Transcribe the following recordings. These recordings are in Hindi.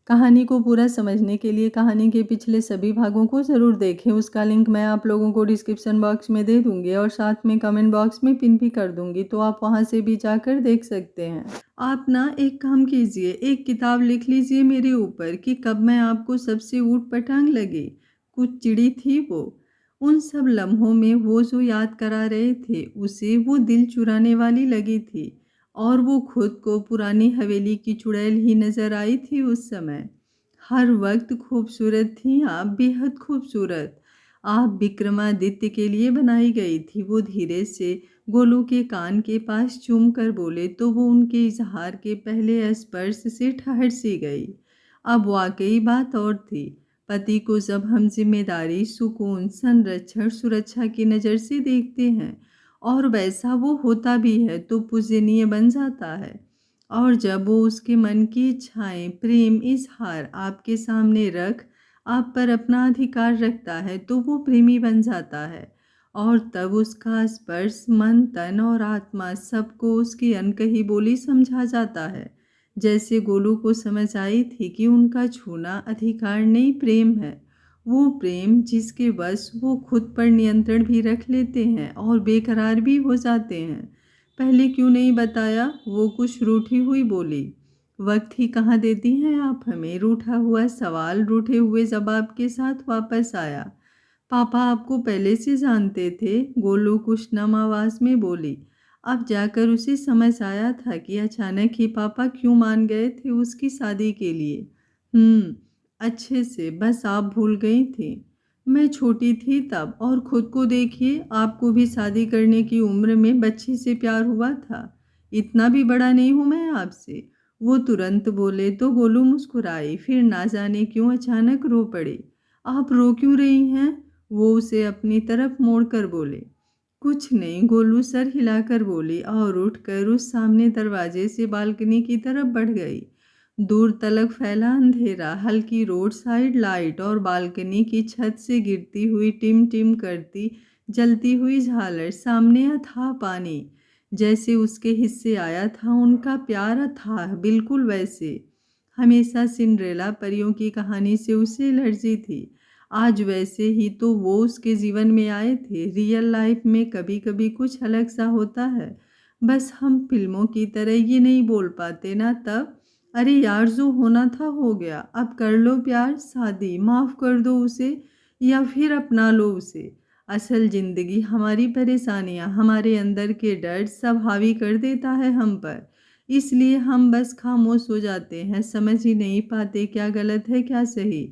कहानी को पूरा समझने के लिए कहानी के पिछले सभी भागों को ज़रूर देखें। उसका लिंक मैं आप लोगों को डिस्क्रिप्शन बॉक्स में दे दूंगी और साथ में कमेंट बॉक्स में पिन भी कर दूंगी, तो आप वहां से भी जाकर देख सकते हैं। आप ना एक काम कीजिए, एक किताब लिख लीजिए मेरे ऊपर कि कब मैं आपको सबसे ऊट पटांग लगी। कुछ चिड़ी थी वो। उन सब लम्हों में वो जो याद करा रहे थे उसे वो दिल चुराने वाली लगी थी, और वो खुद को पुरानी हवेली की चुड़ैल ही नजर आई थी उस समय। हर वक्त खूबसूरत थी आप, बेहद खूबसूरत। आप विक्रमादित्य के लिए बनाई गई थी। वो धीरे से गोलू के कान के पास चूम कर बोले तो वो उनके इजहार के पहले स्पर्श से ठहर सी गई। अब वाकई बात और थी। पति को जब हम जिम्मेदारी, सुकून, संरक्षण, सुरक्षा की नज़र से देखते हैं और वैसा वो होता भी है तो पूजनीय बन जाता है। और जब वो उसके मन की इच्छाएं, प्रेम, इजहार आपके सामने रख आप पर अपना अधिकार रखता है तो वो प्रेमी बन जाता है। और तब उसका स्पर्श मन, तन और आत्मा सबको उसकी अनकही बोली समझा जाता है। जैसे गोलू को समझ आई थी कि उनका छूना अधिकार नहीं, प्रेम है। वो प्रेम जिसके वश वो खुद पर नियंत्रण भी रख लेते हैं और बेकरार भी हो जाते हैं। पहले क्यों नहीं बताया? वो कुछ रूठी हुई बोली। वक्त ही कहाँ देती हैं आप हमें? रूठा हुआ सवाल रूठे हुए जवाब के साथ वापस आया। पापा आपको पहले से जानते थे, गोलू कुछ नम आवाज में बोली। अब जाकर उसे समझ आया था कि अचानक ही पापा क्यों मान गए थे उसकी शादी के लिए। अच्छे से, बस आप भूल गई थी। मैं छोटी थी तब, और खुद को देखिए, आपको भी शादी करने की उम्र में बच्ची से प्यार हुआ था। इतना भी बड़ा नहीं हूँ मैं आपसे। वो तुरंत बोले तो गोलू मुस्कुराई, फिर ना जाने क्यों अचानक रो पड़े। आप रो क्यों रही हैं? वो उसे अपनी तरफ मोड़ कर बोले। कुछ नहीं, गोलू सर हिलाकर बोली और उठकर उस सामने दरवाजे से बालकनी की तरफ बढ़ गई। दूर तलक फैला अंधेरा, हल्की रोड साइड लाइट और बालकनी की छत से गिरती हुई टिम टिम करती जलती हुई झालर, सामने अथाह पानी। जैसे उसके हिस्से आया था उनका प्यार अथाह, बिल्कुल वैसे। हमेशा सिंड्रेला परियों की कहानी से उसे एलर्जी थी। आज वैसे ही तो वो उसके जीवन में आए थे। रियल लाइफ में कभी कभी कुछ अलग सा होता है, बस हम फिल्मों की तरह ये नहीं बोल पाते ना तब। अरे यार, जो होना था हो गया, अब कर लो प्यार, शादी, माफ़ कर दो उसे या फिर अपना लो उसे। असल ज़िंदगी हमारी परेशानियां, हमारे अंदर के डर सब हावी कर देता है हम पर। इसलिए हम बस खामोश हो जाते हैं, समझ ही नहीं पाते क्या गलत है क्या सही।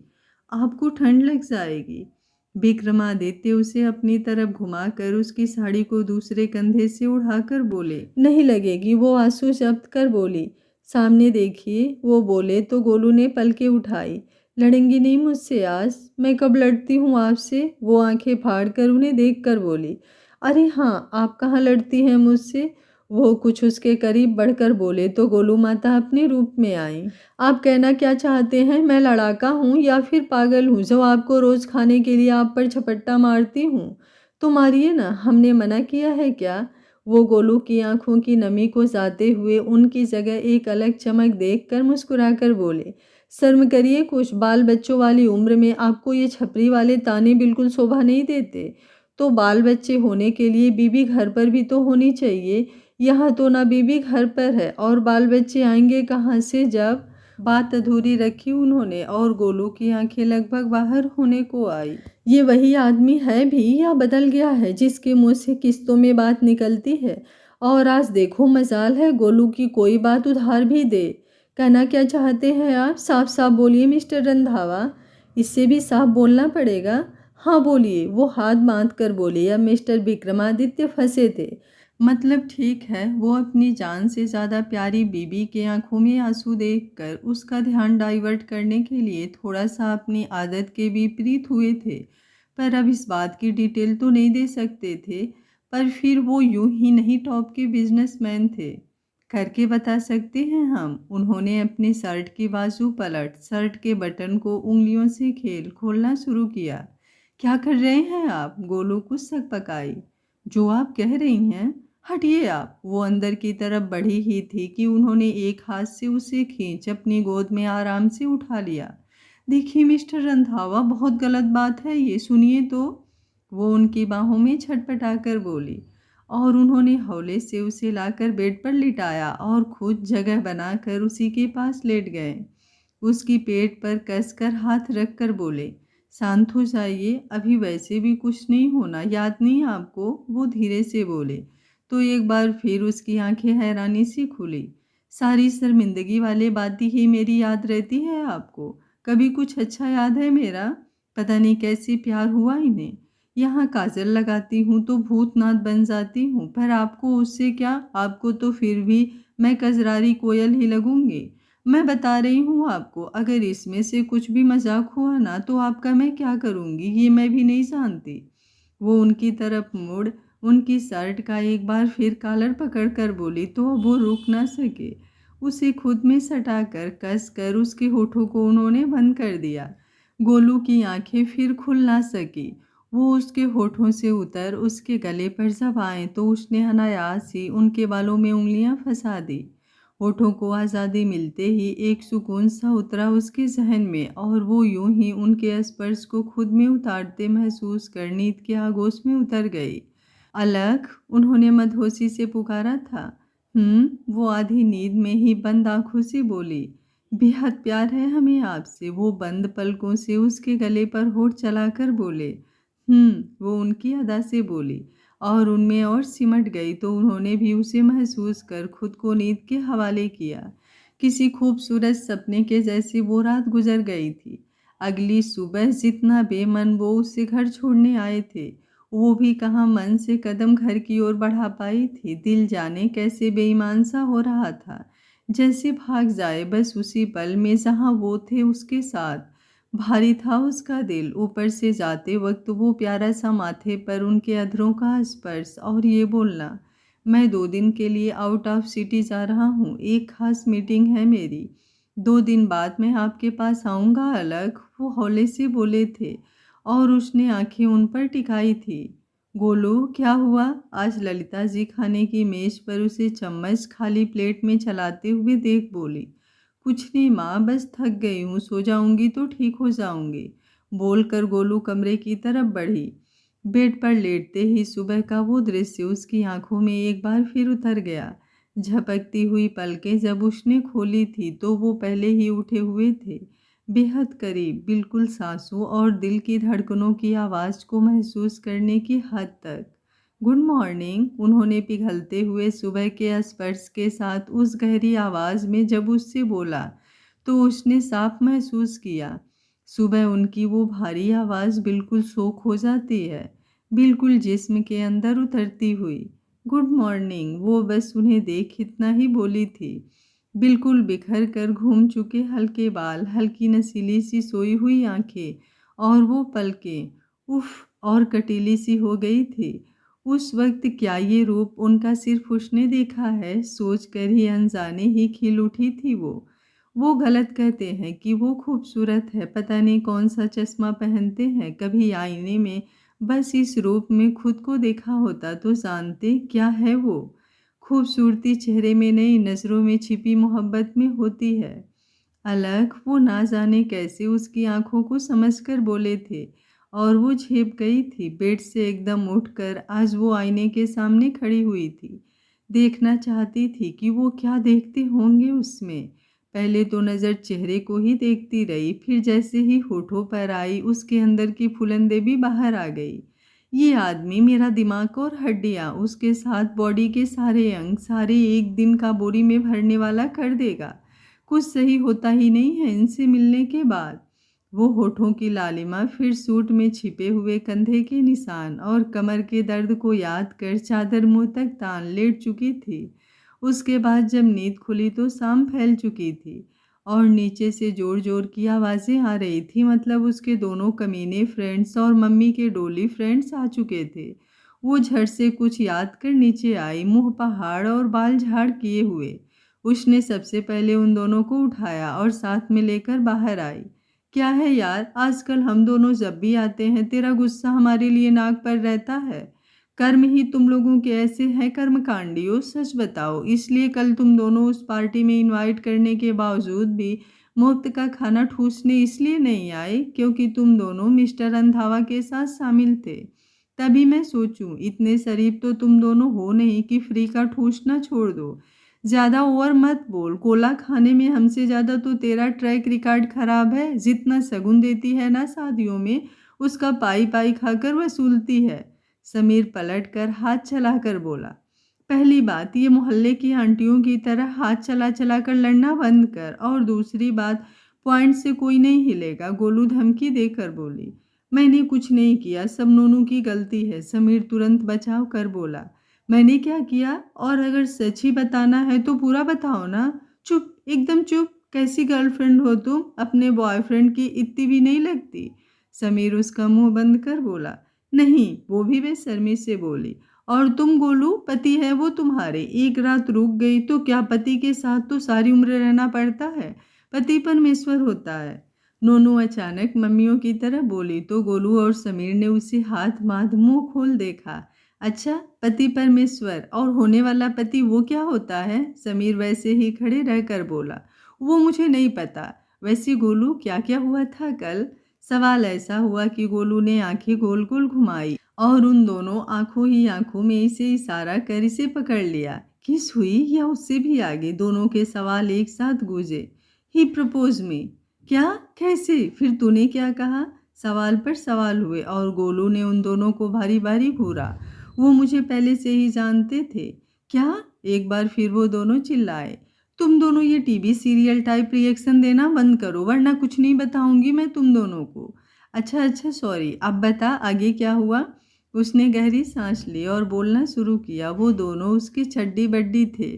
आपको ठंड लग जाएगी। विक्रमादित्य उसे अपनी तरफ घुमाकर उसकी साड़ी को दूसरे कंधे से उठाकर बोले। नहीं लगेगी, वो आंसू जब्त कर बोली। सामने देखिए, वो बोले तो गोलू ने पलकें उठाई। लड़ेंगी नहीं मुझसे आज? मैं कब लड़ती हूँ आपसे? वो आंखें फाड़ कर उन्हें देख कर बोली। अरे हाँ, आप कहाँ लड़ती हैं मुझसे? वो कुछ उसके करीब बढ़कर बोले तो गोलू माता अपने रूप में आई। आप कहना क्या चाहते हैं? मैं लड़ाका हूँ या फिर पागल हूँ जो आपको रोज खाने के लिए आप पर झपट्टा मारती हूँ? तो मारिए ना, हमने मना किया है क्या? वो गोलू की आंखों की नमी को जाते हुए उनकी जगह एक अलग चमक देखकर मुस्कुराकर बोले। शर्म करिए कुछ, बाल बच्चों वाली उम्र में आपको ये छपरी वाले ताने बिल्कुल शोभा नहीं देते। तो बाल बच्चे होने के लिए बीबी घर पर भी तो होनी चाहिए। यहाँ तो ना बीबी घर पर है और बाल बच्चे आएंगे कहाँ से? जब बात अधूरी रखी उन्होंने और गोलू की आंखें लगभग बाहर होने को आई। ये वही आदमी है भी या बदल गया है जिसके मुंह से किस्तों में बात निकलती है? और आज देखो, मजाल है गोलू की कोई बात उधार भी दे। कहना क्या चाहते हैं आप? साफ साफ बोलिए मिस्टर रंधावा। इससे भी साफ बोलना पड़ेगा। हाँ बोलिए, वो हाथ बांध कर बोली। अब मिस्टर विक्रमादित्य फंसे थे। मतलब ठीक है, वो अपनी जान से ज़्यादा प्यारी बीबी के आंखों में आंसू देखकर उसका ध्यान डाइवर्ट करने के लिए थोड़ा सा अपनी आदत के विपरीत हुए थे। पर अब इस बात की डिटेल तो नहीं दे सकते थे। पर फिर वो यूं ही नहीं टॉप के बिजनेसमैन थे। करके बता सकते हैं हम। उन्होंने अपने शर्ट की बाजू पलट शर्ट के बटन को उंगलियों से खेल खोलना शुरू किया। क्या कर रहे हैं आप? गोलू कुछ सक पकाई। जो आप कह रही हैं हटिए आप। वो अंदर की तरफ बढ़ी ही थी कि उन्होंने एक हाथ से उसे खींच अपनी गोद में आराम से उठा लिया। देखिए मिस्टर रंधावा, बहुत गलत बात है ये, सुनिए तो। वो उनकी बाहों में छटपटा कर बोली और उन्होंने हौले से उसे लाकर बेड पर लिटाया और खुद जगह बनाकर उसी के पास लेट गए। उसकी पेट पर कसकर हाथ रखकर बोले, शांत हो जाइए, अभी वैसे भी कुछ नहीं होना, याद नहीं आपको? वो धीरे से बोले। तो एक बार फिर उसकी आंखें हैरानी से खुली। सारी शर्मिंदगी वाले बातें ही मेरी याद रहती है आपको? कभी कुछ अच्छा याद है मेरा? पता नहीं कैसे प्यार हुआ इन्हें। यहाँ काजल लगाती हूँ तो भूतनाथ बन जाती हूँ, पर आपको उससे क्या, आपको तो फिर भी मैं कजरारी कोयल ही लगूंगी। मैं बता रही हूँ आपको, अगर इसमें से कुछ भी मजाक हुआ ना तो आपका मैं क्या करूँगी ये मैं भी नहीं जानती। वो उनकी तरफ मुड़ उनकी शर्ट का एक बार फिर कॉलर पकड़कर बोली तो वो रुक ना सके। उसे खुद में सटाकर कस कर उसके होठों को उन्होंने बंद कर दिया। गोलू की आंखें फिर खुल ना सकी। वो उसके होठों से उतर उसके गले पर जब आए तो उसने अनायास ही उनके बालों में उंगलियां फंसा दी। होठों को आज़ादी मिलते ही एक सुकून सा उतरा उसके जहन में और वो यूं ही उनके स्पर्श को खुद में उतारते महसूस कर नींद के आगोश में उतर गई। अलख, उन्होंने मदहोशी से पुकारा था। वो आधी नींद में ही बंद आंखों से बोली। बेहद प्यार है हमें आपसे, वो बंद पलकों से उसके गले पर होठ चलाकर बोले। वो उनकी अदा से बोली और उनमें और सिमट गई तो उन्होंने भी उसे महसूस कर खुद को नींद के हवाले किया। किसी खूबसूरत सपने के जैसी वो रात गुजर गई थी। अगली सुबह जितना बेमन वो उसे घर छोड़ने आए थे, वो भी कहाँ मन से कदम घर की ओर बढ़ा पाई थी। दिल जाने कैसे बेईमान सा हो रहा था, जैसे भाग जाए बस उसी पल में जहाँ वो थे उसके साथ। भारी था उसका दिल, ऊपर से जाते वक्त वो प्यारा सा माथे पर उनके अधरों का स्पर्श और ये बोलना, मैं 2 दिन के लिए आउट ऑफ सिटी जा रहा हूँ, एक खास मीटिंग है मेरी, 2 दिन बाद मैं आपके पास आऊँगा। अलग, वो हौले से बोले थे और उसने आंखें उन पर टिकाई थी। गोलू, क्या हुआ? आज ललिता जी खाने की मेज पर उसे चम्मच खाली प्लेट में चलाते हुए देख बोली। कुछ नहीं माँ, बस थक गई हूँ, सो जाऊंगी तो ठीक हो जाऊंगी, बोलकर गोलू कमरे की तरफ बढ़ी। बेड पर लेटते ही सुबह का वो दृश्य उसकी आंखों में एक बार फिर उतर गया। झपकती हुई पलकें जब उसने खोली थी तो वो पहले ही उठे हुए थे, बेहद करीब, बिल्कुल सांसों और दिल की धड़कनों की आवाज़ को महसूस करने की हद तक। गुड मॉर्निंग, उन्होंने पिघलते हुए सुबह के स्पर्श के साथ उस गहरी आवाज़ में जब उससे बोला तो उसने साफ महसूस किया, सुबह उनकी वो भारी आवाज़ बिल्कुल सोख हो जाती है, बिल्कुल जिस्म के अंदर उतरती हुई। गुड मॉर्निंग, वो बस उन्हें देख इतना ही बोली थी। बिल्कुल बिखर कर घूम चुके हल्के बाल, हल्की नसीली सी सोई हुई आंखें और वो पलकें, उफ, और कटीली सी हो गई थी। उस वक्त क्या ये रूप उनका सिर्फ उसने देखा है, सोच कर ही अनजाने ही खिल उठी थी वो गलत कहते हैं कि वो खूबसूरत है, पता नहीं कौन सा चश्मा पहनते हैं, कभी आईने में बस इस रूप में खुद को देखा होता तो जानते क्या है वो। खूबसूरती चेहरे में नहीं, नज़रों में छिपी मोहब्बत में होती है। अलग, वो ना जाने कैसे उसकी आंखों को समझकर बोले थे और वो झेप गई थी। बेड से एकदम उठकर आज वो आईने के सामने खड़ी हुई थी। देखना चाहती थी कि वो क्या देखते होंगे उसमें। पहले तो नज़र चेहरे को ही देखती रही, फिर जैसे ही होठों पर आई उसके अंदर की फुलंदे भी बाहर आ गई। ये आदमी मेरा दिमाग और हड्डियाँ, उसके साथ बॉडी के सारे अंग, सारे एक दिन का बोरी में भरने वाला कर देगा। कुछ सही होता ही नहीं है इनसे मिलने के बाद। वो होठों की लालिमा, फिर सूट में छिपे हुए कंधे के निशान और कमर के दर्द को याद कर चादर मुंह तक तान लेट चुकी थी। उसके बाद जब नींद खुली तो शाम फैल चुकी थी और नीचे से जोर जोर की आवाज़ें आ रही थी, मतलब उसके दोनों कमीने फ्रेंड्स और मम्मी के डोली फ्रेंड्स आ चुके थे। वो झट से कुछ याद कर नीचे आई, मुंह पहाड़ और बाल झाड़ किए हुए। उसने सबसे पहले उन दोनों को उठाया और साथ में लेकर बाहर आई। क्या है यार, आजकल हम दोनों जब भी आते हैं तेरा गुस्सा हमारे लिए नाक पर रहता है। कर्म ही तुम लोगों के ऐसे हैं कर्मकांडियों, सच बताओ, इसलिए कल तुम दोनों उस पार्टी में इनवाइट करने के बावजूद भी मुफ्त का खाना ठूसने इसलिए नहीं आए क्योंकि तुम दोनों मिस्टर रंधावा के साथ शामिल थे। तभी मैं सोचूं, इतने शरीफ तो तुम दोनों हो नहीं कि फ्री का ठूसना छोड़ दो। ज़्यादा ओवर मत बोल, कोला खाने में हमसे ज़्यादा तो तेरा ट्रैक रिकॉर्ड खराब है। जितना शगुन देती है ना शादियों में, उसका पाई पाई खाकर वसूलती है। समीर पलटकर हाथ चलाकर बोला, पहली बात, ये मोहल्ले की आंटियों की तरह हाथ चला चला कर लड़ना बंद कर, और दूसरी बात, पॉइंट से कोई नहीं हिलेगा। गोलू धमकी देकर बोली। मैंने कुछ नहीं किया, सब नोनू की गलती है। समीर तुरंत बचाव कर बोला, मैंने क्या किया? और अगर सच ही बताना है तो पूरा बताओ ना। चुप, एकदम चुप। कैसी गर्लफ्रेंड हो तुम? अपने बॉयफ्रेंड की इतनी भी नहीं लगती। समीर उसका मुंह बंद कर बोला, नहीं, वो भी बेशर्मी से बोली। और तुम गोलू, पति है वो तुम्हारे, एक रात रुक गई तो क्या पति के साथ तो सारी उम्र रहना पड़ता है? पति परमेश्वर होता है। नोनू अचानक मम्मियों की तरह बोली तो गोलू और समीर ने उसे हाथ बांध मुंह खोल देखा। अच्छा, पति परमेश्वर और होने वाला पति वो क्या होता है? समीर वैसे ही खड़े रहकर बोला, वो मुझे नहीं पता। वैसे गोलू, क्या क्या हुआ था कल? सवाल ऐसा हुआ कि गोलू ने आंखें गोल गोल घुमाई और उन दोनों आंखों ही आंखों में इसे इशारा कर इसे पकड़ लिया। किस हुई या उससे भी आगे? दोनों के सवाल एक साथ गूंजे। ही प्रपोज में। क्या? कैसे? फिर तूने क्या कहा? सवाल पर सवाल हुए और गोलू ने उन दोनों को भारी भारी घूरा। वो मुझे पहले से ही जानते थे। क्या? एक बार फिर वो दोनों चिल्लाए। तुम दोनों ये टीवी सीरियल टाइप रिएक्शन देना बंद करो, वरना कुछ नहीं बताऊंगी मैं तुम दोनों को। अच्छा अच्छा, सॉरी, अब बता आगे क्या हुआ? उसने गहरी सांस ली और बोलना शुरू किया। वो दोनों उसकी छड्डी बड्डी थे।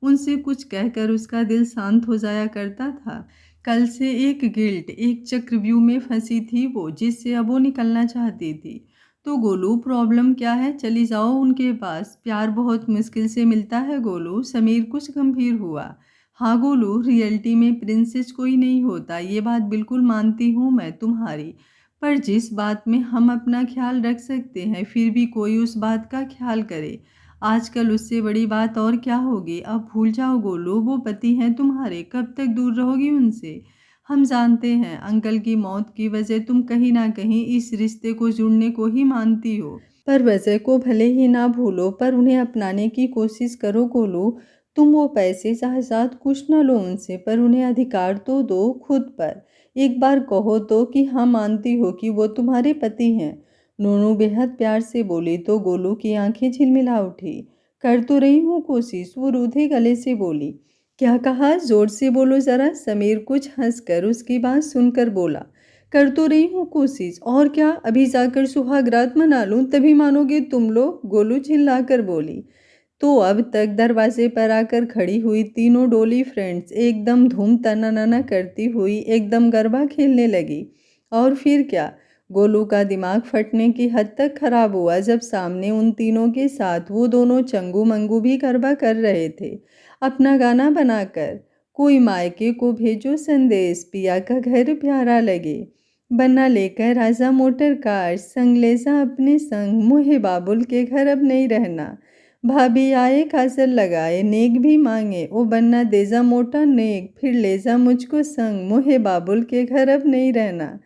उनसे कुछ कहकर उसका दिल शांत हो जाया करता था। कल से एक गिल्ट, एक चक्रव्यूह में फंसी थी वो, जिससे अब वो निकलना चाहती थी। तो गोलू, प्रॉब्लम क्या है? चली जाओ उनके पास, प्यार बहुत मुश्किल से मिलता है गोलू। समीर कुछ गंभीर हुआ। हाँ गोलू, रियलिटी में प्रिंसेस कोई नहीं होता, ये बात बिल्कुल मानती हूँ मैं तुम्हारी। पर जिस बात में हम अपना ख्याल रख सकते हैं, फिर भी कोई उस बात का ख्याल करे। आजकल उससे बड़ी बात और क्या होगी? अब भूल जाओ गोलू, वो पति हैं तुम्हारे, कब तक दूर रहोगी उनसे? हम जानते हैं अंकल की मौत की वजह तुम कहीं ना कहीं इस रिश्ते को जुड़ने को ही मानती हो, पर वजह को भले ही ना भूलो, पर उन्हें अपनाने की कोशिश करो गोलू। तुम वो पैसे जहाज़ात कुछ ना लो उनसे, पर उन्हें अधिकार तो दो खुद पर। एक बार कहो तो कि हाँ, मानती हो कि वो तुम्हारे पति हैं। नोनू बेहद प्यार से बोली तो गोलू की आंखें झिलमिला उठी। कर तो रही हूँ कोशिश, वो रूधे गले से बोली। क्या कहा? जोर से बोलो जरा। समीर कुछ हंसकर उसकी बात सुनकर बोला, कर तो रही हूँ कोशिश, और क्या, अभी जाकर सुहागरात मना लूं तभी मानोगे तुम लोग? गोलू चिल्लाकर बोली। तो अब तक दरवाजे पर आकर खड़ी हुई तीनों डोली फ्रेंड्स एकदम धूम तनाना करती हुई एकदम गरबा खेलने लगी। और फिर क्या? गोलू का दिमाग फटने की हद तक खराब हुआ जब सामने उन तीनों के साथ वो दोनों चंगू मंगू भी गरबा कर रहे थे, अपना गाना बनाकर। कोई मायके को भेजो संदेश, पिया का घर प्यारा लगे, बन्ना लेकर राजा मोटर कार, संग ले जा अपने संग, मोहे बाबुल के घर अब नहीं रहना, भाभी आए काजल लगाए, नेक भी मांगे, ओ बन्ना दे जा मोटा नेक, फिर ले जा मुझको संग, मोहे बाबुल के घर अब नहीं रहना,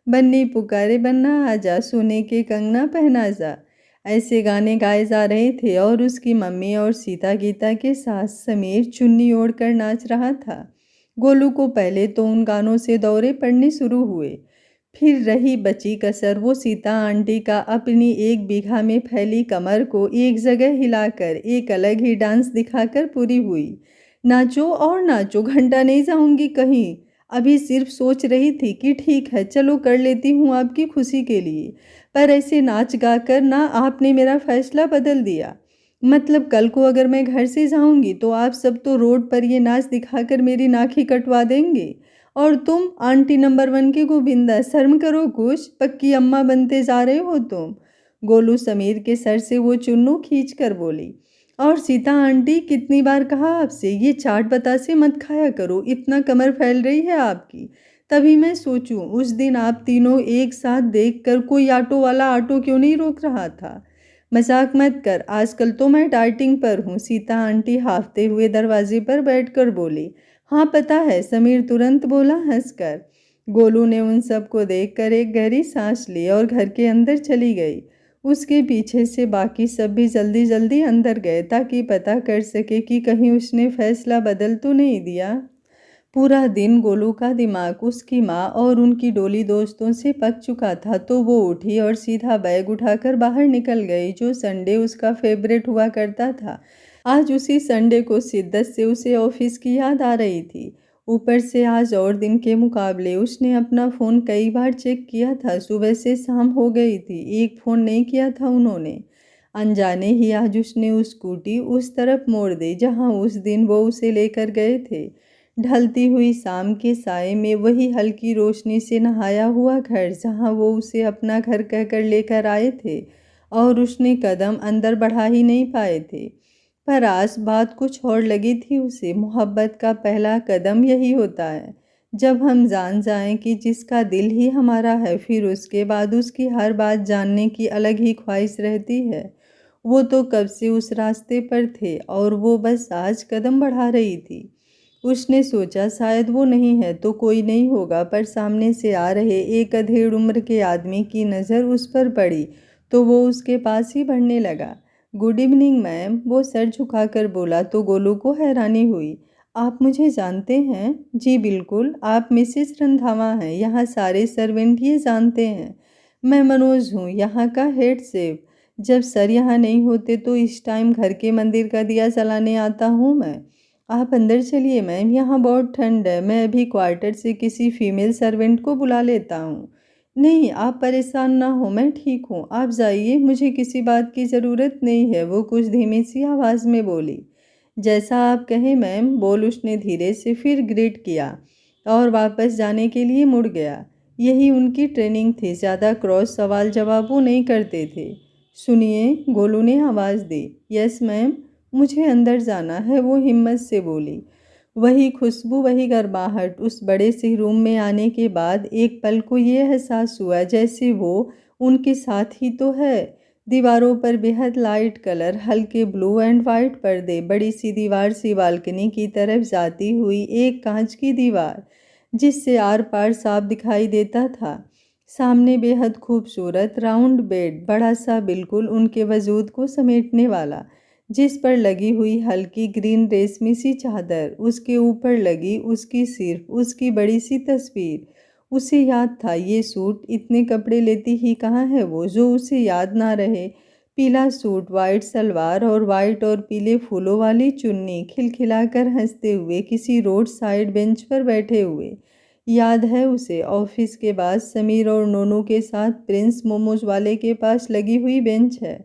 बन्नी पुकारे बन्ना आजा, सोने के कंगना पहना जा। ऐसे गाने गाए जा रहे थे और उसकी मम्मी और सीता गीता के साथ समीर चुन्नी ओढ़कर नाच रहा था। गोलू को पहले तो उन गानों से दौरे पड़ने शुरू हुए, फिर रही बची कसर वो सीता आंटी का अपनी 1 बीघा में फैली कमर को एक जगह हिलाकर एक अलग ही डांस दिखाकर पूरी हुई। नाचो और नाचो, घंटा नहीं जाऊंगी कहीं। अभी सिर्फ सोच रही थी कि ठीक है, चलो कर लेती हूँ आपकी खुशी के लिए, पर ऐसे नाच गा कर ना आपने मेरा फैसला बदल दिया। मतलब कल को अगर मैं घर से जाऊंगी तो आप सब तो रोड पर ये नाच दिखाकर मेरी नाखी कटवा देंगे, और तुम आंटी नंबर 1 की गोविंदा, शर्म करो कुछ, पक्की अम्मा बनते जा रहे हो तुम। गोलू समीर के सर से वो चुन्नू खींच कर बोली। और सीता आंटी, कितनी बार कहा आपसे ये चाट बतासे मत खाया करो, इतना कमर फैल रही है आपकी। तभी मैं सोचूं उस दिन आप तीनों एक साथ देखकर कोई ऑटो वाला ऑटो क्यों नहीं रोक रहा था। मजाक मत कर, आजकल तो मैं डाइटिंग पर हूँ, सीता आंटी हाफते हुए दरवाजे पर बैठकर बोली। हाँ पता है, समीर तुरंत बोला हंसकर। गोलू ने उन सबको देखकर एक गहरी सांस ली और घर के अंदर चली गई। उसके पीछे से बाकी सब भी जल्दी जल्दी अंदर गए ताकि पता कर सके कि कहीं उसने फैसला बदल तो नहीं दिया। पूरा दिन गोलू का दिमाग उसकी माँ और उनकी डोली दोस्तों से पक चुका था, तो वो उठी और सीधा बैग उठाकर बाहर निकल गई। जो संडे उसका फेवरेट हुआ करता था, आज उसी संडे को शिद्दत से उसे ऑफिस की याद आ रही थी। ऊपर से आज और दिन के मुकाबले उसने अपना फ़ोन कई बार चेक किया था। सुबह से शाम हो गई थी, एक फ़ोन नहीं किया था उन्होंने। अनजाने ही आज उसने उस स्कूटी उस तरफ मोड़ दी जहाँ उस दिन वो उसे लेकर गए थे। ढलती हुई शाम के साए में वही हल्की रोशनी से नहाया हुआ घर जहाँ वो उसे अपना घर कहकर लेकर आए थे, और उसने कदम अंदर बढ़ा ही नहीं पाए थे। पर आज बात कुछ और लगी थी उसे। मोहब्बत का पहला कदम यही होता है, जब हम जान जाएं कि जिसका दिल ही हमारा है, फिर उसके बाद उसकी हर बात जानने की अलग ही ख्वाहिश रहती है। वो तो कब से उस रास्ते पर थे और वो बस आज कदम बढ़ा रही थी। उसने सोचा शायद वो नहीं है तो कोई नहीं होगा, पर सामने से आ रहे एक अधेड़ उम्र के आदमी की नज़र उस पर पड़ी तो वो उसके पास ही बढ़ने लगा। गुड इवनिंग मैम, वो सर झुकाकर बोला तो गोलू को हैरानी हुई। आप मुझे जानते हैं? जी बिल्कुल, आप मिसेस रंधावा हैं, यहाँ सारे सर्वेंट ये जानते हैं। मैं मनोज हूँ, यहाँ का हेड शेफ। जब सर यहाँ नहीं होते तो इस टाइम घर के मंदिर का दिया जलाने आता हूँ मैं। आप अंदर चलिए मैम, यहाँ बहुत ठंड है, मैं अभी क्वार्टर से किसी फीमेल सर्वेंट को बुला लेता हूँ। नहीं आप परेशान ना हो, मैं ठीक हूँ, आप जाइए, मुझे किसी बात की ज़रूरत नहीं है, वो कुछ धीमी सी आवाज़ में बोली। जैसा आप कहें मैम, बोल उसने धीरे से, फिर ग्रीट किया और वापस जाने के लिए मुड़ गया। यही उनकी ट्रेनिंग थी, ज़्यादा क्रॉस सवाल जवाब वो नहीं करते थे। सुनिए, गोलू ने आवाज़ दी। यस मैम, मुझे अंदर जाना है, वो हिम्मत से बोली। वही खुशबू, वही गर्माहट। उस बड़े से रूम में आने के बाद एक पल को ये एहसास हुआ जैसे वो उनके साथ ही तो है। दीवारों पर बेहद लाइट कलर, हल्के ब्लू एंड वाइट पर्दे, बड़ी सी दीवार सी बालकनी की तरफ जाती हुई एक कांच की दीवार जिससे आर पार साफ दिखाई देता था। सामने बेहद खूबसूरत राउंड बेड, बड़ा सा, बिल्कुल उनके वजूद को समेटने वाला, जिस पर लगी हुई हल्की ग्रीन रेशमी सी चादर, उसके ऊपर लगी उसकी सिर्फ उसकी बड़ी सी तस्वीर। उसे याद था ये सूट, इतने कपड़े लेती ही कहाँ है वो जो उसे याद ना रहे। पीला सूट, वाइट सलवार और वाइट और पीले फूलों वाली चुन्नी, खिलखिलाकर हंसते हुए किसी रोड साइड बेंच पर बैठे हुए। याद है उसे ऑफिस के बाद समीर और नोनू के साथ प्रिंस मोमोज वाले के पास लगी हुई बेंच है।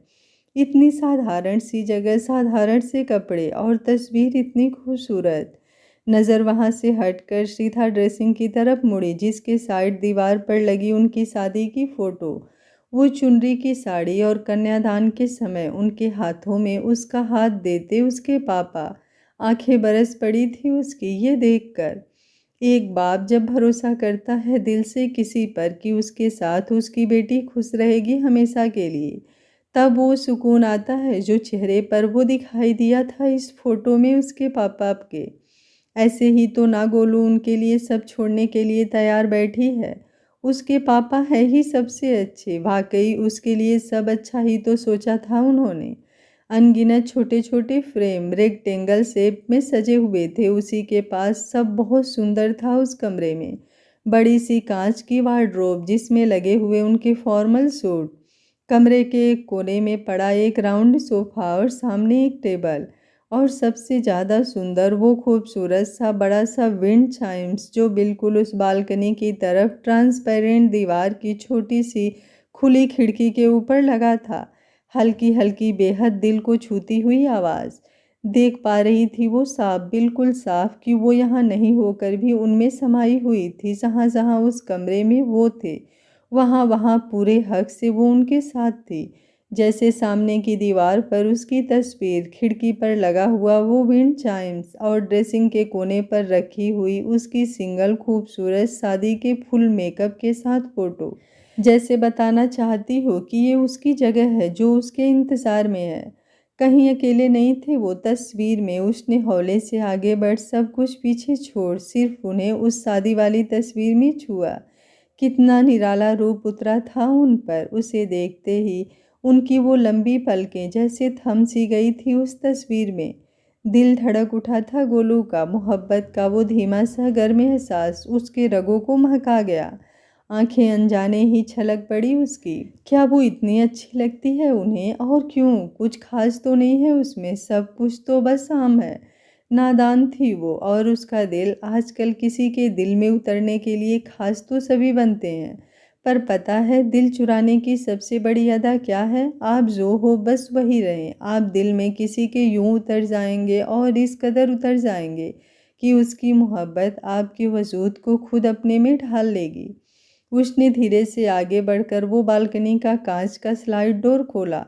इतनी साधारण सी जगह, साधारण से कपड़े और तस्वीर इतनी खूबसूरत। नज़र वहाँ से हटकर सीधा ड्रेसिंग की तरफ मुड़ी जिसके साइड दीवार पर लगी उनकी शादी की फ़ोटो। वो चुनरी की साड़ी और कन्यादान के समय उनके हाथों में उसका हाथ देते उसके पापा। आंखें बरस पड़ी थी उसकी ये देखकर। एक बाप जब भरोसा करता है दिल से किसी पर कि उसके साथ उसकी बेटी खुश रहेगी हमेशा के लिए, तब वो सुकून आता है जो चेहरे पर वो दिखाई दिया था इस फोटो में उसके पापा के। ऐसे ही तो ना गोलू उनके लिए सब छोड़ने के लिए तैयार बैठी है। उसके पापा है ही सबसे अच्छे, वाकई उसके लिए सब अच्छा ही तो सोचा था उन्होंने। अनगिनत छोटे छोटे फ्रेम रेक्टेंगल शेप में सजे हुए थे उसी के पास, सब बहुत सुंदर था उस कमरे में। बड़ी सी कांच की वार्डरोब जिसमें लगे हुए उनके फॉर्मल सूट। कमरे के एक कोने में पड़ा एक राउंड सोफा और सामने एक टेबल। और सबसे ज़्यादा सुंदर वो खूबसूरत सा बड़ा सा विंड चाइम्स जो बिल्कुल उस बालकनी की तरफ ट्रांसपेरेंट दीवार की छोटी सी खुली खिड़की के ऊपर लगा था। हल्की हल्की बेहद दिल को छूती हुई आवाज़। देख पा रही थी वो साफ, बिल्कुल साफ, कि वो यहाँ नहीं होकर भी उनमें समाई हुई थी। जहाँ जहाँ उस कमरे में वो थे, वहाँ वहाँ पूरे हक से वो उनके साथ थी। जैसे सामने की दीवार पर उसकी तस्वीर, खिड़की पर लगा हुआ वो विंड चाइम्स और ड्रेसिंग के कोने पर रखी हुई उसकी सिंगल खूबसूरत शादी के फुल मेकअप के साथ फ़ोटो। जैसे बताना चाहती हो कि ये उसकी जगह है जो उसके इंतज़ार में है। कहीं अकेले नहीं थे वो तस्वीर में। उसने हौले से आगे बढ़ सब कुछ पीछे छोड़ सिर्फ उन्हें उस शादी वाली तस्वीर में छुआ। कितना निराला रूप उतरा था उन पर। उसे देखते ही उनकी वो लंबी पलकें जैसे थम सी गई थी उस तस्वीर में। दिल धड़क उठा था गोलू का। मोहब्बत का वो धीमा सा गर्म एहसास उसके रगों को महका गया। आंखें अनजाने ही छलक पड़ी उसकी। क्या वो इतनी अच्छी लगती है उन्हें? और क्यों? कुछ खास तो नहीं है उसमें, सब कुछ तो बस आम है। नादान थी वो, और उसका दिल आजकल किसी के दिल में उतरने के लिए खास तो सभी बनते हैं, पर पता है दिल चुराने की सबसे बड़ी अदा क्या है? आप जो हो बस वही रहें। आप दिल में किसी के यूं उतर जाएंगे और इस कदर उतर जाएंगे कि उसकी मोहब्बत आपके वजूद को खुद अपने में ढाल लेगी। उसने धीरे से आगे बढ़कर वो बालकनी का कांच का स्लाइड डोर खोला।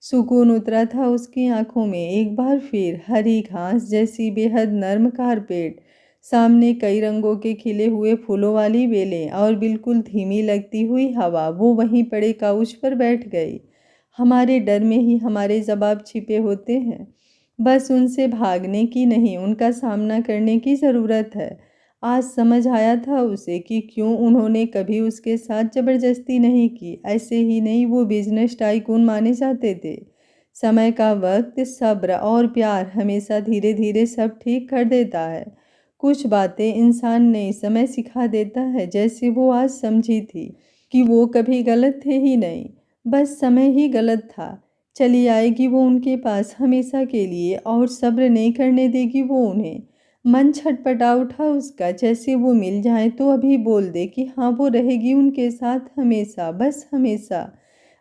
सुकून उतरा था उसकी आंखों में। एक बार फिर हरी घास जैसी बेहद नर्म कारपेट, सामने कई रंगों के खिले हुए फूलों वाली बेलें और बिल्कुल धीमी लगती हुई हवा। वो वहीं पड़े काउच पर बैठ गई। हमारे डर में ही हमारे जवाब छिपे होते हैं। बस उनसे भागने की नहीं, उनका सामना करने की ज़रूरत है। आज समझ आया था उसे कि क्यों उन्होंने कभी उसके साथ ज़बरदस्ती नहीं की। ऐसे ही नहीं, वो बिजनेस टाइकून माने जाते थे। समय का वक्त, सब्र और प्यार हमेशा धीरे धीरे सब ठीक कर देता है। कुछ बातें इंसान नए समय सिखा देता है, जैसे वो आज समझी थी कि वो कभी गलत थे ही नहीं, बस समय ही गलत था। चली आएगी वो उनके पास हमेशा के लिए, और सब्र नहीं करने देगी वो उन्हें। मन छटपटा उठा उसका, जैसे वो मिल जाए तो अभी बोल दे कि हाँ वो रहेगी उनके साथ हमेशा, बस हमेशा।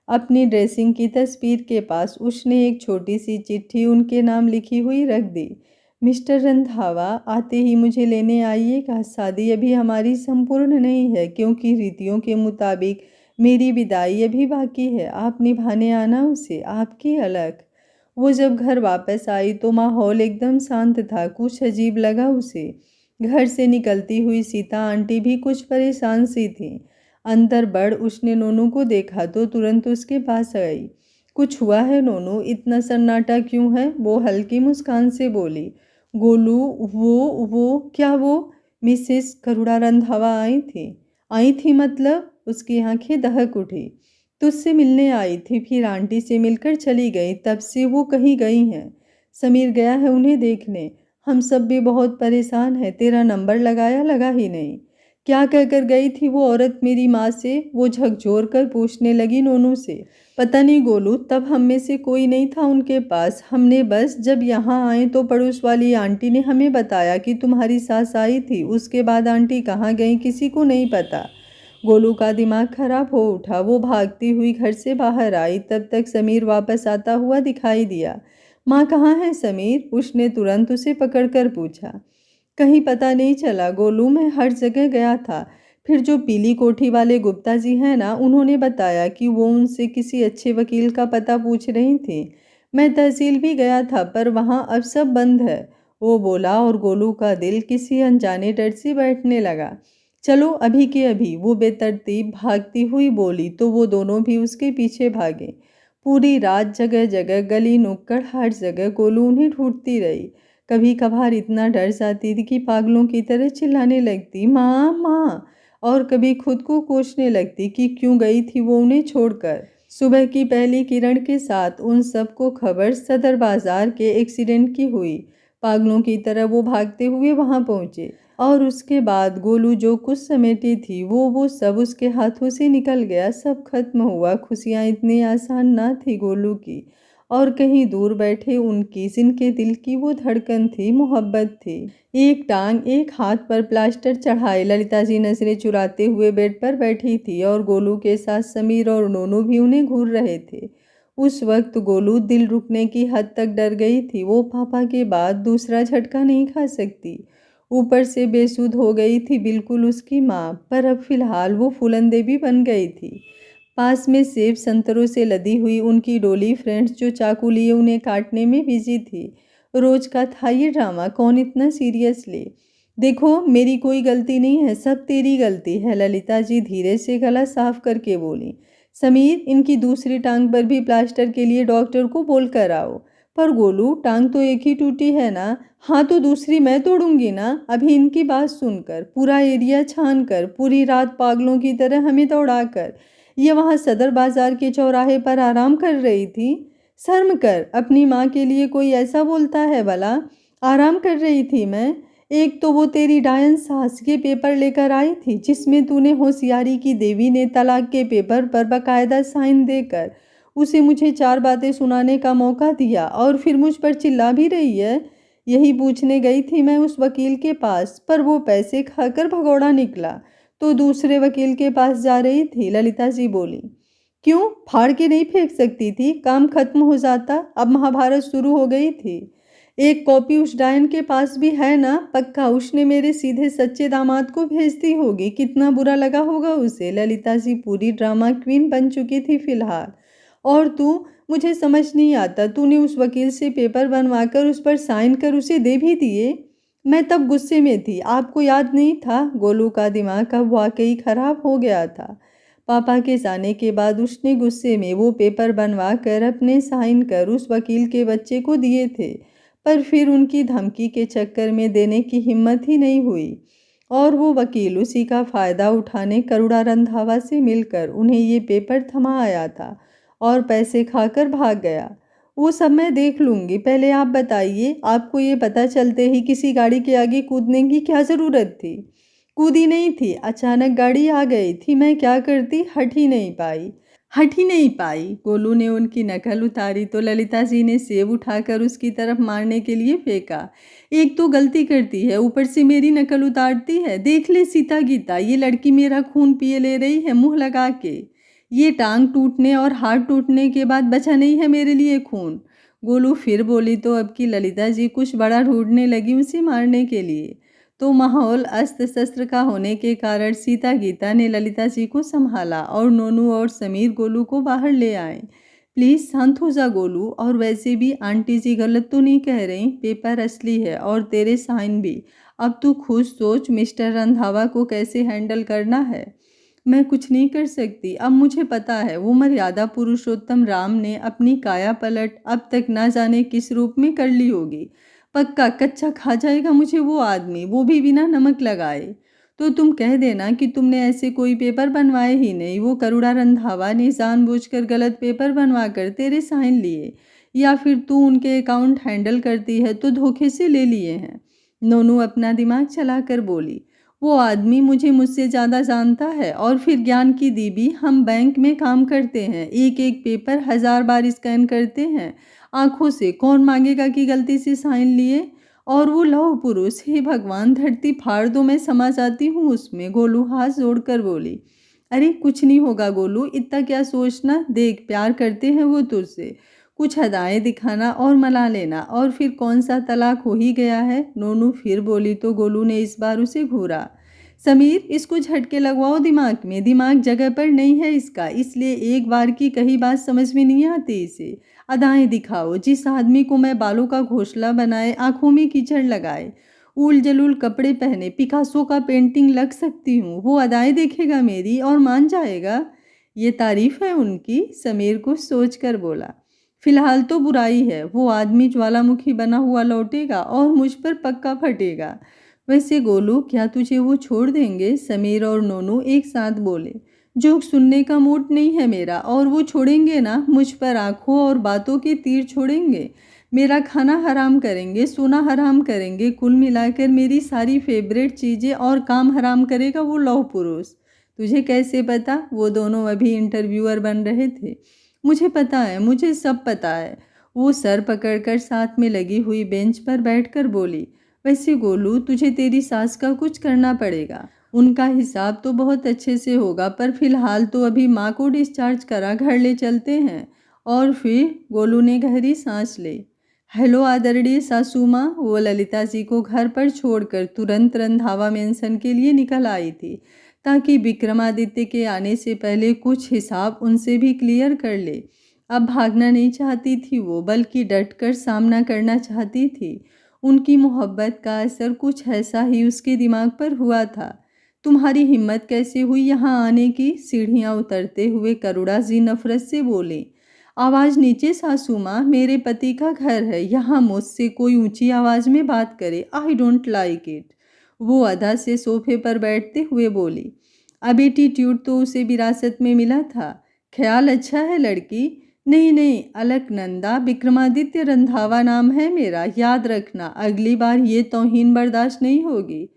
अपनी ड्रेसिंग की तस्वीर के पास उसने एक छोटी सी चिट्ठी उनके नाम लिखी हुई रख दी। मिस्टर रंधावा, आते ही मुझे लेने आइएगा। शादी अभी हमारी संपूर्ण नहीं है, क्योंकि रीतियों के मुताबिक मेरी विदाई अभी बाकी है। आप निभाने आना उसे, आपकी अलग। वो जब घर वापस आई तो माहौल एकदम शांत था। कुछ अजीब लगा उसे। घर से निकलती हुई सीता आंटी भी कुछ परेशान सी थी। अंदर बढ़ उसने नोनू को देखा तो तुरंत उसके पास आई। कुछ हुआ है नोनू? इतना सन्नाटा क्यों है? वो हल्की मुस्कान से बोली। गोलू, वो क्या वो? मिसेस करुणा रंधावा आई थी? आई थी मतलब? उसकी आंखें दहक उठी। तुझसे मिलने आई थी, फिर आंटी से मिलकर चली गई। तब से वो कहीं गई हैं। समीर गया है उन्हें देखने। हम सब भी बहुत परेशान हैं। तेरा नंबर लगाया, लगा ही नहीं। क्या कहकर गई थी वो औरत मेरी माँ से? वो झकझोर कर पूछने लगी नोनू से। पता नहीं गोलू, तब हम में से कोई नहीं था उनके पास। हमने बस जब यहाँ आए तो पड़ोस वाली आंटी ने हमें बताया कि तुम्हारी सास आई थी। उसके बाद आंटी कहाँ गई किसी को नहीं पता। गोलू का दिमाग खराब हो उठा। वो भागती हुई घर से बाहर आई। तब तक समीर वापस आता हुआ दिखाई दिया। माँ कहाँ है समीर? उसने तुरंत उसे पकड़कर पूछा। कहीं पता नहीं चला गोलू, मैं हर जगह गया था। फिर जो पीली कोठी वाले गुप्ता जी हैं ना, उन्होंने बताया कि वो उनसे किसी अच्छे वकील का पता पूछ रही थी। मैं तहसील भी गया था, पर वहाँ अब सब बंद है, वो बोला। और गोलू का दिल किसी अनजाने डर से बैठने लगा। चलो अभी के अभी, वो बेतरतीब भागती हुई बोली तो वो दोनों भी उसके पीछे भागे। पूरी रात जगह जगह, गली नुक्कड़, हर जगह गोलू उन्हें ढूंढती रही। कभी कभार इतना डर जाती थी कि पागलों की तरह चिल्लाने लगती, माँ माँ। और कभी खुद को कोसने लगती कि क्यों गई थी वो उन्हें छोड़कर। सुबह की पहली किरण के साथ उन सबको खबर सदर बाजार के एक्सीडेंट की हुई। पागलों की तरह वो भागते हुए वहां पहुंचे, और उसके बाद गोलू जो कुछ समेटी थी वो सब उसके हाथों से निकल गया। सब खत्म हुआ। खुशियाँ इतनी आसान ना थी गोलू की, और कहीं दूर बैठे उनकी, जिनके दिल की वो धड़कन थी, मोहब्बत थी। एक टांग एक हाथ पर प्लास्टर चढ़ाए ललिता जी नजरें चुराते हुए बेड पर बैठी थी, और गोलू के साथ समीर और नोनू भी उन्हें घूर रहे थे। उस वक्त गोलू दिल रुकने की हद तक डर गई थी। वो पापा के बाद दूसरा झटका नहीं खा सकती। ऊपर से बेसुध हो गई थी बिल्कुल उसकी माँ, पर अब फिलहाल वो फूलन देवी बन गई थी। पास में सेब संतरों से लदी हुई उनकी डोली फ्रेंड्स जो चाकू लिए उन्हें काटने में बिजी थी। रोज का था ये ड्रामा, कौन इतना सीरियस ले? देखो, मेरी कोई गलती नहीं है, सब तेरी गलती है, ललिता जी धीरे से गला साफ करके बोली। समीर, इनकी दूसरी टांग पर भी प्लास्टर के लिए डॉक्टर को बोल कर आओ। पर गोलू, टांग तो एक ही टूटी है ना। हाँ तो दूसरी मैं तोड़ूंगी ना। अभी इनकी बात सुनकर, पूरा एरिया छान कर, पूरी रात पागलों की तरह हमें दौड़ाकर ये वहाँ सदर बाजार के चौराहे पर आराम कर रही थी। शर्म कर, अपनी माँ के लिए कोई ऐसा बोलता है भला। आराम कर रही थी मैं। एक तो वो तेरी डायन सास के पेपर लेकर आई थी जिसमें तूने होशियारी की देवी ने तलाक के पेपर पर बकायदा साइन देकर उसे मुझे चार बातें सुनाने का मौका दिया और फिर मुझ पर चिल्ला भी रही है। यही पूछने गई थी मैं उस वकील के पास, पर वो पैसे खाकर भगौड़ा निकला तो दूसरे वकील के पास जा रही थी, ललिता जी बोली। क्यों, फाड़ के नहीं फेंक सकती थी, काम खत्म हो जाता। अब महाभारत शुरू हो गई थी। एक कॉपी उस डायन के पास भी है ना। पक्का उसने मेरे सीधे सच्चे दामाद को भेज दी होगी। कितना बुरा लगा होगा उसे। ललिता जी पूरी ड्रामा क्वीन बन चुकी थी फिलहाल। और तू, मुझे समझ नहीं आता, तूने उस वकील से पेपर बनवाकर उस पर साइन कर उसे दे भी दिए। मैं तब गुस्से में थी, आपको याद नहीं था। गोलू का दिमाग अब वाकई खराब हो गया था। पापा के जाने के बाद उसने गुस्से में वो पेपर बनवा कर अपने साइन कर उस वकील के बच्चे को दिए थे, पर फिर उनकी धमकी के चक्कर में देने की हिम्मत ही नहीं हुई और वो वकील उसी का फ़ायदा उठाने करुणा रंधावा से मिलकर उन्हें ये पेपर थमा आया था और पैसे खाकर भाग गया। वो सब मैं देख लूँगी, पहले आप बताइए, आपको ये पता चलते ही किसी गाड़ी के आगे कूदने की क्या ज़रूरत थी। कूदी नहीं थी, अचानक गाड़ी आ गई थी, मैं क्या करती, हट ही नहीं पाई। गोलू ने उनकी नकल उतारी तो ललिता जी ने सेब उठाकर उसकी तरफ मारने के लिए फेंका। एक तो गलती करती है, ऊपर से मेरी नकल उतारती है। देख ले सीता गीता, ये लड़की मेरा खून पिए ले रही है मुंह लगा के। ये टांग टूटने और हाथ टूटने के बाद बचा नहीं है मेरे लिए खून। गोलू फिर बोली तो अब की ललिता जी कुछ बड़ा ढूंढने लगी उसे मारने के लिए। तो माहौल अस्त्र शस्त्र का होने के कारण सीता गीता ने ललिता जी को संभाला और नोनू और समीर गोलू को बाहर ले आए। प्लीज़ शांत हो जा गोलू, और वैसे भी आंटी जी गलत तो नहीं कह रही, पेपर असली है और तेरे साइन भी। अब तू खुद सोच मिस्टर रंधावा को कैसे हैंडल करना है। मैं कुछ नहीं कर सकती, अब मुझे पता है वो मर्यादा पुरुषोत्तम राम ने अपनी काया पलट अब तक ना जाने किस रूप में कर ली होगी। पक्का कच्चा खा जाएगा मुझे वो आदमी, वो भी बिना नमक लगाए। तो तुम कह देना कि तुमने ऐसे कोई पेपर बनवाए ही नहीं, वो करुणा रंधावा ने जानबूझकर गलत पेपर बनवा कर तेरे साइन लिए, या फिर तू उनके अकाउंट हैंडल करती है तो धोखे से ले लिए हैं। नोनू अपना दिमाग चलाकर बोली। वो आदमी मुझे मुझसे ज़्यादा जानता है, और फिर ज्ञान की दीदी, हम बैंक में काम करते हैं, एक एक पेपर 1000 बार स्कैन करते हैं आंखों से। कौन मांगेगा कि गलती से साइन लिए। और वो लौह पुरुष, हे भगवान, धरती फाड़ दो, मैं समा जाती हूँ उसमें। गोलू हाथ जोड़कर बोली। अरे कुछ नहीं होगा गोलू, इतना क्या सोचना। देख, प्यार करते हैं वो तुझसे, कुछ अदाएं दिखाना और मना लेना, और फिर कौन सा तलाक हो ही गया है। नोनू फिर बोली तो गोलू ने इस बार उसे घूरा। समीर, इसको झटके लगवाओ दिमाग में, दिमाग जगह पर नहीं है इसका, इसलिए एक बार की कही बात समझ में नहीं आती इसे। अदाएं दिखाओ। जिस आदमी को मैं बालों का घोंसला बनाए, आंखों में कीचड़ लगाए, उल जलूल कपड़े पहने पिकासो का पेंटिंग लग सकती हूँ, वो अदाएं देखेगा मेरी और मान जाएगा। ये तारीफ है उनकी, समीर कुछ सोच कर बोला। फिलहाल तो बुराई है, वो आदमी ज्वालामुखी बना हुआ लौटेगा और मुझ पर पक्का फटेगा। वैसे गोलू, क्या तुझे वो छोड़ देंगे। समीर और नोनू एक साथ बोले। जोक सुनने का मूड नहीं है मेरा, और वो छोड़ेंगे ना, मुझ पर आंखों और बातों के तीर छोड़ेंगे, मेरा खाना हराम करेंगे, सोना हराम करेंगे, कुल मिलाकर मेरी सारी फेवरेट चीज़ें, और काम हराम करेगा वो लौह पुरुष। तुझे कैसे पता। वो दोनों अभी इंटरव्यूअर बन रहे थे। मुझे पता है, मुझे सब पता है। वो सर पकड़कर साथ में लगी हुई बेंच पर बैठकर बोली। वैसे गोलू, तुझे तेरी सास का कुछ करना पड़ेगा। उनका हिसाब तो बहुत अच्छे से होगा, पर फिलहाल तो अभी माँ को डिस्चार्ज करा घर ले चलते हैं। और फिर गोलू ने गहरी सांस ली। हेलो आदरणीय सासू माँ। वो ललिता जी को घर पर छोड़कर तुरंत रंधावा मेंशन के लिए निकल आई थी, ताकि विक्रमादित्य के आने से पहले कुछ हिसाब उनसे भी क्लियर कर ले। अब भागना नहीं चाहती थी वो, बल्कि डटकर सामना करना चाहती थी। उनकी मोहब्बत का असर कुछ ऐसा ही उसके दिमाग पर हुआ था। तुम्हारी हिम्मत कैसे हुई यहाँ आने की? सीढ़ियाँ उतरते हुए करुणा जी नफरत से बोले। आवाज़ नीचे सासू माँ, मेरे पति का घर है, यहाँ मुझसे कोई ऊंची आवाज़ में बात करे, आई डोंट लाइक इट। वो अदा से सोफे पर बैठते हुए बोली। अब एटीट्यूड तो उसे विरासत में मिला था। ख्याल अच्छा है लड़की। नहीं नहीं, अलकनंदा विक्रमादित्य रंधावा नाम है मेरा, याद रखना, अगली बार ये तौहीन बर्दाश्त नहीं होगी।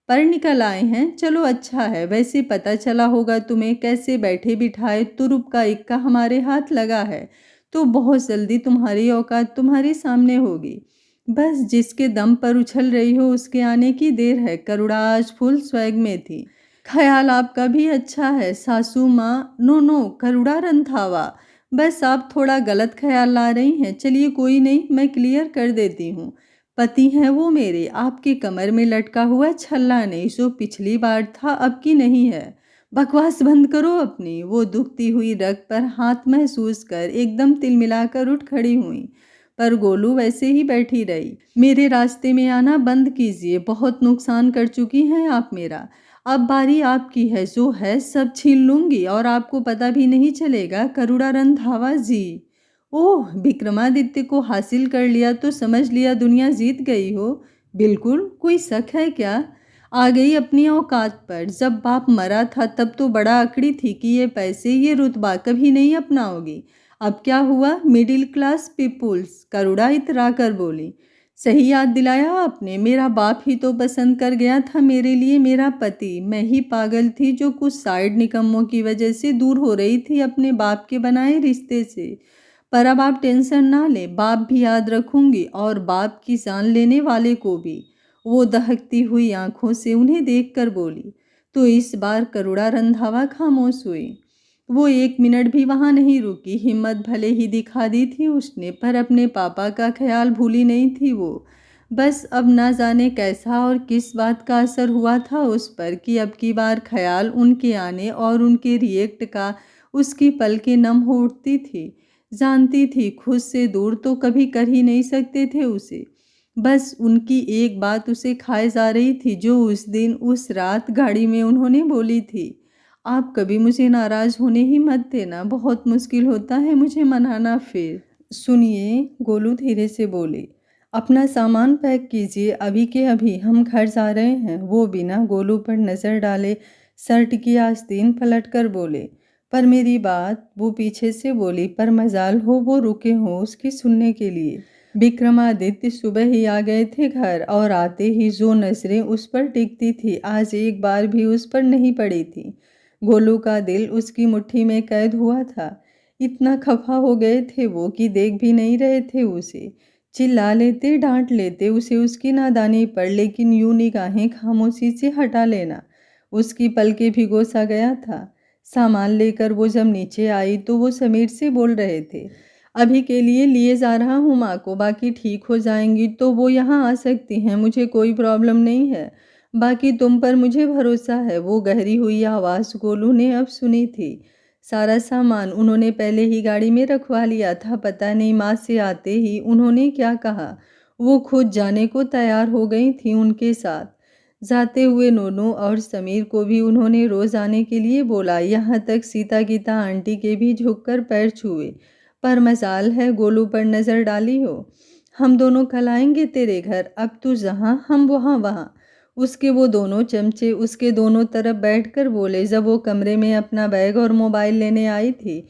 पर निकल आए हैं, चलो अच्छा है। वैसे पता चला होगा तुम्हें, कैसे बैठे बिठाए तुरुप का इक्का हमारे हाथ लगा है, तो बहुत जल्दी तुम्हारी औकात तुम्हारे सामने होगी। बस जिसके दम पर उछल रही हो उसके आने की देर है। करुणा आज फुल स्वैग में थी। ख्याल आपका भी अच्छा है सासू माँ। नो नो, करुणा रंधावा, बस आप थोड़ा गलत ख्याल ला रही हैं। चलिए कोई नहीं, मैं क्लियर कर देती हूँ। पति हैं वो मेरे, आपके कमर में लटका हुआ छल्ला नहीं, जो पिछली बार था अब की नहीं है। बकवास बंद करो अपनी। वो दुखती हुई रग पर हाथ महसूस कर एकदम तिलमिलाकर उठ खड़ी हुई, पर गोलू वैसे ही बैठी रही। मेरे रास्ते में आना बंद कीजिए, बहुत नुकसान कर चुकी हैं आप मेरा। अब बारी आपकी है, जो है सब छीन लूंगी और आपको पता भी नहीं चलेगा। करुणा रंधावा जी। ओह, विक्रमादित्य को हासिल कर लिया तो समझ लिया दुनिया जीत गई हो। बिल्कुल, कोई शक है क्या? आ गई अपनी औकात पर। जब बाप मरा था तब तो बड़ा अकड़ी थी कि ये पैसे ये रुतबा कभी नहीं अपनाओगी। अब क्या हुआ? Middle class people's. करुणा इतरा कर बोली। सही याद दिलाया आपने, मेरा बाप ही तो पसंद कर गया था मेरे लिए मेरा पति। मैं ही पागल थी जो कुछ साइड निकम्मों की वजह से दूर हो रही थी अपने बाप के बनाए रिश्ते से। पर अब आप टेंशन ना लें, बाप भी याद रखूंगी और बाप की जान लेने वाले को भी। वो दहकती हुई आंखों से उन्हें देखकर बोली। तो इस बार करुणा रंधावा खामोश हुई। वो एक मिनट भी वहां नहीं रुकी। हिम्मत भले ही दिखा दी थी उसने, पर अपने पापा का ख्याल भूली नहीं थी वो। बस अब ना जाने कैसा और किस बात का असर हुआ था उस पर कि अब की बार ख्याल उनके आने और उनके रिएक्ट का उसकी पलकें नम हो उठती थी। जानती थी खुद से दूर तो कभी कर ही नहीं सकते थे उसे। बस उनकी एक बात उसे खाए जा रही थी, जो उस दिन उस रात गाड़ी में उन्होंने बोली थी। आप कभी मुझे नाराज़ होने ही मत देना, बहुत मुश्किल होता है मुझे मनाना फिर। सुनिए, गोलू धीरे से बोले, अपना सामान पैक कीजिए, अभी के अभी हम घर जा रहे हैं। वो बिना गोलू पर नज़र डाले शर्ट की आस्तीन पलट कर बोले, पर मेरी बात। वो पीछे से बोली, पर मजाल हो वो रुके हों उसकी सुनने के लिए। विक्रमादित्य सुबह ही आ गए थे घर, और आते ही जो नजरें उस पर टिकती थी आज एक बार भी उस पर नहीं पड़ी थी। गोलू का दिल उसकी मुट्ठी में कैद हुआ था। इतना खफा हो गए थे वो कि देख भी नहीं रहे थे उसे। चिल्ला लेते, डांट लेते उसे उसकी नादानी पर, लेकिन यूं निगाहें खामोशी से हटा लेना उसकी पलकें भिगो सा गया था। सामान लेकर वो जब नीचे आई तो वो समीर से बोल रहे थे, अभी के लिए लिए जा रहा हूँ माँ को, बाकी ठीक हो जाएंगी तो वो यहाँ आ सकती हैं, मुझे कोई प्रॉब्लम नहीं है। बाकी तुम पर मुझे भरोसा है। वो गहरी हुई आवाज़ गोलू ने अब सुनी थी। सारा सामान उन्होंने पहले ही गाड़ी में रखवा लिया था। पता नहीं माँ से आते ही उन्होंने क्या कहा। वो खुद जाने को तैयार हो गई थी उनके साथ। जाते हुए नोनू और समीर को भी उन्होंने रोज आने के लिए बोला, यहाँ तक सीता गीता आंटी के भी झुककर पैर छुए। पर मजाल है गोलू पर नज़र डाली हो। हम दोनों कल आएंगे तेरे घर, अब तू जहाँ हम वहाँ। उसके वो दोनों चमचे उसके दोनों तरफ बैठकर बोले। जब वो कमरे में अपना बैग और मोबाइल लेने आई थी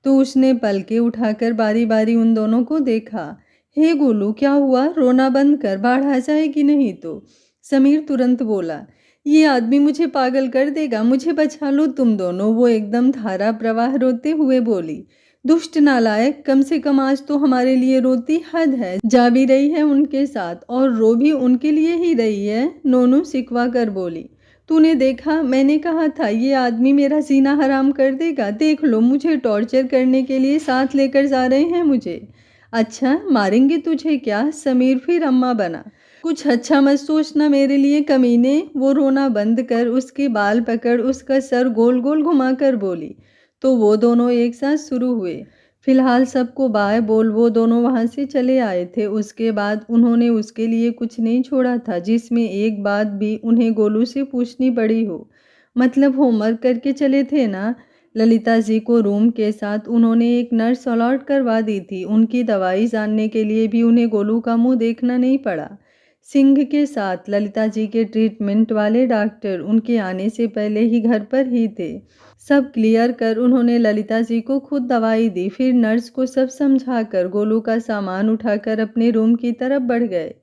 तो उसने पलके उठाकर बारी बारी उन दोनों को देखा। हे गोलू, क्या हुआ? रोना बंद कर, बाढ़ आ जाएगी नहीं तो। समीर तुरंत बोला, ये आदमी मुझे पागल कर देगा, मुझे बचा लो तुम दोनों। वो एकदम धारा प्रवाह रोते हुए बोली, दुष्ट नालायक, कम से कम आज तो हमारे लिए रोती हद है। जा भी रही है उनके साथ और रो भी उनके लिए ही रही है। नोनू सिकवा कर बोली, तूने देखा, मैंने कहा था ये आदमी मेरा जीना हराम कर देगा। देख लो, मुझे टॉर्चर करने के लिए साथ लेकर जा रहे हैं मुझे। अच्छा, मारेंगे तुझे क्या? समीर फिर अम्मा बना। कुछ अच्छा मत सोचना मेरे लिए कमीने। वो रोना बंद कर उसके बाल पकड़ उसका सर गोल गोल घुमाकर बोली। तो वो दोनों एक साथ शुरू हुए। फिलहाल सबको बाय बोल वो दोनों वहाँ से चले आए थे। उसके बाद उन्होंने उसके लिए कुछ नहीं छोड़ा था जिसमें एक बात भी उन्हें गोलू से पूछनी पड़ी हो। मतलब होमवर्क करके चले थे ना? ललिता जी को रूम के साथ उन्होंने एक नर्स अलॉट करवा दी थी। उनकी दवाई जानने के लिए भी उन्हें गोलू का मुंह देखना नहीं पड़ा। सिंह के साथ ललिता जी के ट्रीटमेंट वाले डॉक्टर उनके आने से पहले ही घर पर ही थे। सब क्लियर कर उन्होंने ललिता जी को खुद दवाई दी। फिर नर्स को सब समझाकर गोलू का सामान उठाकर अपने रूम की तरफ बढ़ गए।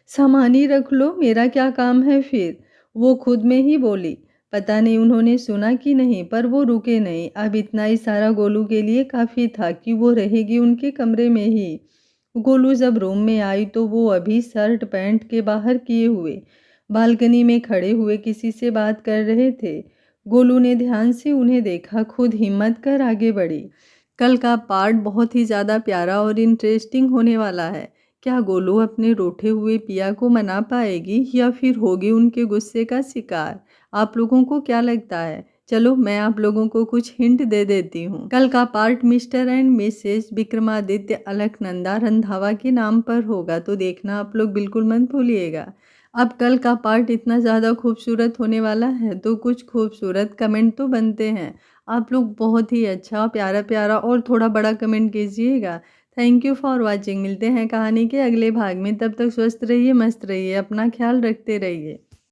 सामान ही रख लो, मेरा क्या काम है फिर? वो खुद में ही बोली। पता नहीं उन्होंने सुना कि नहीं, पर वो रुके नहीं। अब इतना इशारा गोलू के लिए काफ़ी था कि वो रहेगी उनके कमरे में ही। गोलू जब रूम में आई तो वो अभी शर्ट पैंट के बाहर किए हुए बालकनी में खड़े हुए किसी से बात कर रहे थे। गोलू ने ध्यान से उन्हें देखा, खुद हिम्मत कर आगे बढ़ी। कल का पार्ट बहुत ही ज़्यादा प्यारा और इंटरेस्टिंग होने वाला है। क्या गोलू अपने रूठे हुए पिया को मना पाएगी या फिर होगी उनके गुस्से का शिकार? आप लोगों को क्या लगता है? चलो मैं आप लोगों को कुछ हिंट दे देती हूँ। कल का part mister and Mrs Vikramaditya Alaknanda Randhawa के नाम पर होगा, तो देखना आप लोग बिल्कुल मत भूलिएगा। अब कल का पार्ट इतना ज़्यादा खूबसूरत होने वाला है तो कुछ खूबसूरत कमेंट तो बनते हैं। आप लोग बहुत ही अच्छा प्यारा प्यारा और थोड़ा बड़ा कमेंट कीजिएगा। Thank you for watching. मिलते हैं कहानी के अगले भाग में, तब तक स्वस्थ रहिए, मस्त रहिए, अपना ख्याल रखते रहिए।